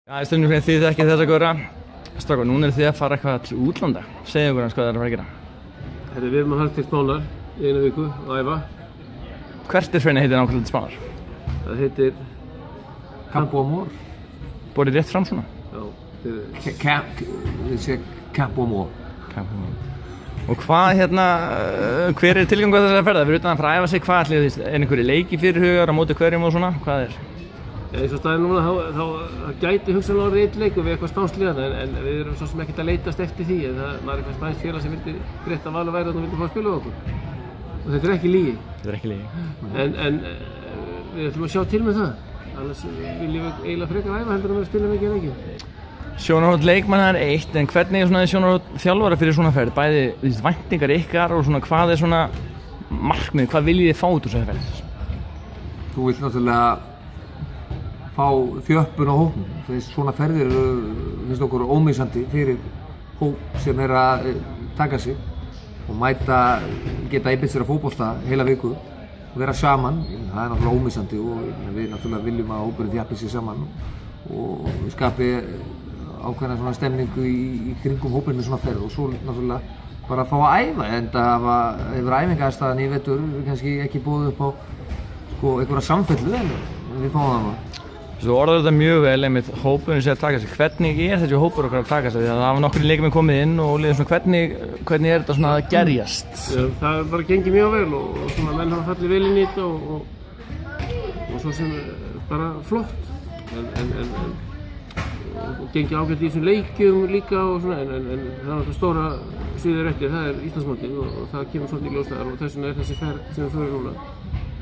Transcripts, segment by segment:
Já, í stundum fyrir þið ekki þess að góra. Strákar, núna þið að fara eitthvað til útlanda. Segðu okkur hans hvað það að fara að gera. Við erum að halda til Spánar í eina viku og æfa. Hvert fyrir heitir nákvæmlega til Spánar? Það heitir Campo Amor. Borið rétt fram svona? Já. Campo Amor. Og hvað hver tilgangur þess að ferða? Fyrir utan að fara að æfa sig, hvað ætlið þið? Einhverju leiki fyrirhugar á móti hverjum og svona? Hvað Eins og staðinn núna, þá gæti hugsanlega orðið einn leikur við eitthvað spánsliðan en við erum svo sem ekkert að leitast eftir því en það var eitthvað spænst félag sem vildi greitt að val og væri og vildi fá að spila á okkur. Og þetta er ekki lygi. Þetta er ekki lygi. En við ætlum að sjá til með það. Annars viljum við eiginlega frekar æfa heldur að spila mikið en ekki. Sjónarhótt leikmann er eitt, en hvernig er sjónarhótt þjálfara fyrir svona ferð? Bæði væntingar ykkar og hvað er svona markmið, hvað viljið þið fá út úr þessari ferð? Þú vilt náttúrulega fá þjöppun á hópnum. Svona ferðir finnst okkur ómissandi fyrir hóp sem er að taka sig og geta einbeitt sér að fótbolta heila viku og vera saman. Það er náttúrulega ómissandi og við náttúrulega viljum að hópurinn þjappi sig saman og skapi ákveðna svona stemningu í kringum hópurinn með svona ferð og svo náttúrulega bara að fá að æfa en það hefur æfingaðarstaðan í vetur kannski ekki boðið upp á einhverja samfellu en við fáum það nú. Svo orður þetta mjög vel einmitt hópurinn sé að taka sig. Hvernig er þessi hópur okkar að taka sig? Það hafa nokkrir leikmenn komið inn og liður svona hvernig er þetta svona að gerjast? Það er bara gengið mjög vel og svona menn hafa fallið vel inn í þetta og svo sem bara flott og gengið ágætt í þessum leikjum líka og svona en það er náttúrulega stóra sviðir eftir, það er Íslandsmótið og það kemur svolítið í ljós þar og þess vegna er þessi ferð sem við förum núna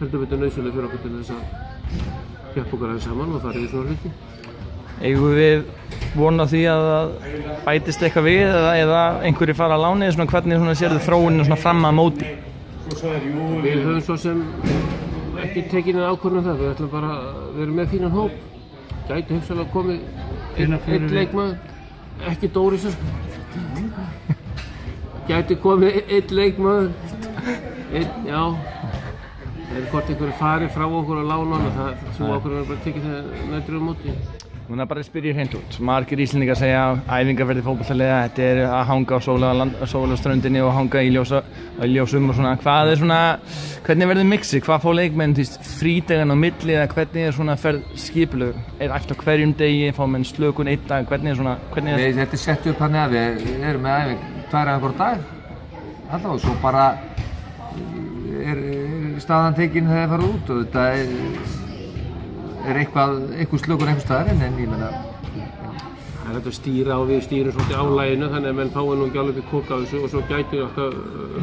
heldur betur nauðsynleg fyrir okkur til þess að hjálpa okkur aðeins saman og farið í svona hluti. Eigum við vona því að það bætist eitthvað við eða einhverjir fara að láni svona hvernig sérðu þróunina svona fram að móti? Við höfum svo sem ekki tekið neina ákvörðun það, við ætlum bara að vera með fínan hóp. Gæti hugsanlega komið einn leikmaður, ekki Dórisson. Gæti komið einn leikmaður, já. En hvort einhverju farið frá okkur á lána, það svo okkur er bara tekið þegar nættur á móti. Núna bara spyr ég hreint út. Margir Íslendingar segja að æfingarferðir fótboltaliða, þetta er að hanga á sólarströndinni og hanga í ljósum og svona. Hvað er svona, hvernig verður mixið? Hvað fá leikmenn frídagan á milli eða hvernig er svona ferð skipulög? Er æft á hverjum degi, fá menn slökun einn dag, hvernig er svona, Þetta er sett upp þannig að við erum með æfing 2 æfingar á dag. Alltaf og svo bara staðan tekin þegar það fara út og þetta er eitthvað slökun einhvers staðar en ég meina Það er hægt að stýra og við stýrum svolítið álæginu þannig að menn fáið nú ekki alveg upp í kók af þessu og svo gæti alltaf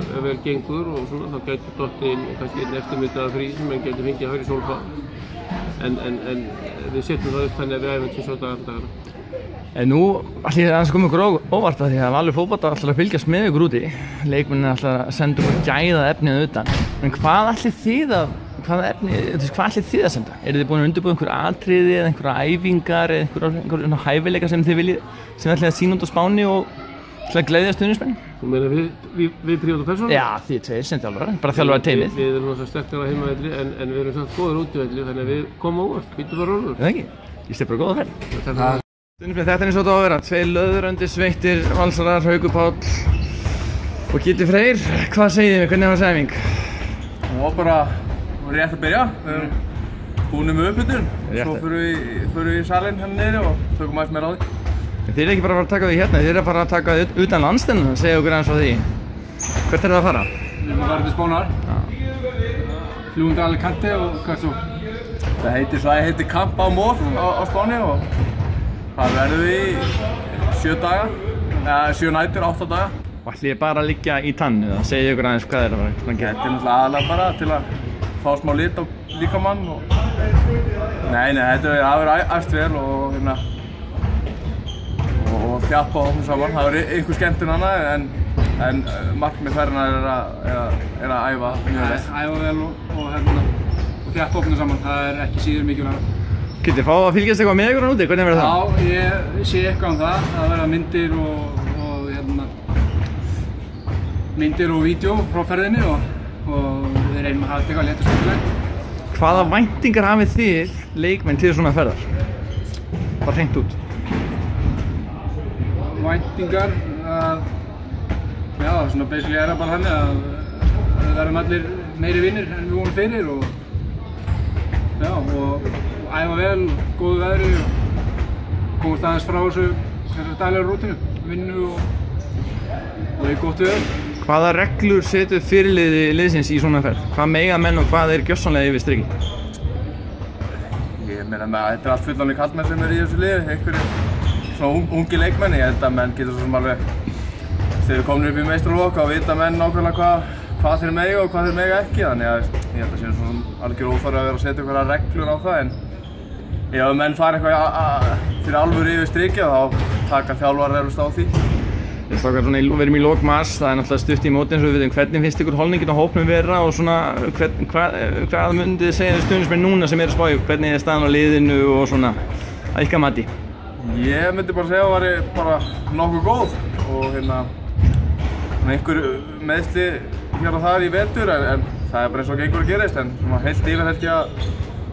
ef vel gengur og svona þá gæti dottið inn kannski einn eftirmyndaða frí sem menn gæti fengið að höra í sólfá en við setjum það upp þannig að við æfum til svo dagana. En nú ætlum ég aðeins koma ykkur óvart að því að Valur fótbolta ætlar að fylgjast með ykkur úti. Leikmennin ætlar að senda ykkur gæða efnið utan. En hvað ætlið þið að senda? Eru þið búin að undirbúa einhver atriði eða einhverja æfingar eða einhverja hæfileika sem þið ætlið að sýna út á Spáni og til að gleðja stuðningsmenn? Þú meina við Prívat og Persson? Já, þið tveir sem þjálfarar, bara þjálfarar teymið. Við erum náttúrulega sterkar á heimavelli en við erum samt góður útivelli þannig að við komum óvart, býtum bara rólegur. Það ekki? Ég stefn bara góða ferð. Þetta er eins og þetta á að vera, 2 löðrandi sveittir valsarar, Haukur Páll og Gildi Freyr. Hvað segið þið mér, hvernig var þessi æfing? Það var bara rétt að byrja, við erum búin með upphitun, svo förum við í salinn hérna niðri og tökum aðeins meira á því. Þið eru ekki bara að fara að taka því hérna, þið eru bara að taka því utan landstinn, segja okkur aðeins frá því. Hvert er það að fara? Við erum að fara til Spánar, fljúum til Alicante og hvað svo? Það heitir Campo Amor á Spáni og það verður við í 7 daga, eða 7 nætur, 8 daga. Og ætlið þið bara að liggja í tannu eða segja ykkur aðeins hvað er að fara? Þetta er náttúrulega aðalega bara til að fá smá lit á líkamann og Nei, þetta verður æft vel og þjappa hópnum saman. Það verður einhver skemmtun annað en markmið ferðina er að æfa mjög vel. Æfa vel og þjappa hópnum saman, það er ekki síður mikilvægt. Getið fá að fylgjast eitthvað með ykkur á núti? Hvernig verður það? Já, ég sé eitthvað það. Það verða myndir og vídeo frá ferðinni og við reynum að hafa þetta eitthvað létt og skemmtilegt. Hvaða væntingar hafið þið leikmenn til svona ferðar? Bara hreint út. væntingar að, já, svona basically það bara þannig að við verðum allir meiri vinnir en við vorum fyrir og, já, og æfa vel, góðu veðri og komast aðeins frá þessu daglega rútinu, vinnu og það gott veður. Hvaða reglur setur fyrirliði liðsins í svona ferð? Hvað mega menn og hvað gjörsamlega yfir striki? Ég meina með þetta allt fullorðnir kallmenn sem í þessu liði, einhverjir svona ungi leikmenn. Ég held að menn getur svo sem alveg, þegar við komum upp í meistaralok og vita menn nákvæmlega hvað þeir mega og hvað þeir mega ekki. Þannig að ég held að sé svona algjör óþarfi að vera að setja einhverja reglur á það. En ef menn fara eitthvað fyrir alvöru yfir strikið þá taka þjálfarar eflaust á því. Við erum í lok mars, það náttúrulega stutt í móti eins og við veitum hvernig finnst ykkur holningin á hópnum vera og svona hvað myndið þið segja stuðningsmenn núna sem að spá í, hvernig staðan á liðinu og svona að ykkar mati? Ég myndi bara segja að það væri bara nokkuð góð og einhver meiðsli hér og þar í vetur en það bara eins og gengur að gerist en heilt yfir held ég að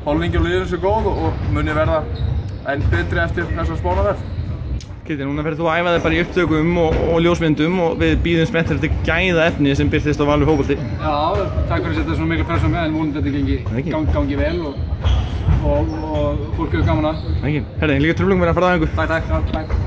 holningin á liðinu sé góð og muni verða enn betri eftir þessa Spánaferð. Kitty, núna ferð þú að æfa þig bara í upptökum og ljósmyndum og við bíðum spenntir eftir gæða efni sem birtist á Valur fótbolti. Já, takk fyrir að setja svona mikla pressa með en vonandi þetta gangi vel og fólk hefur gaman að. Herði, líka truflungum verið að fara að einhver. Takk.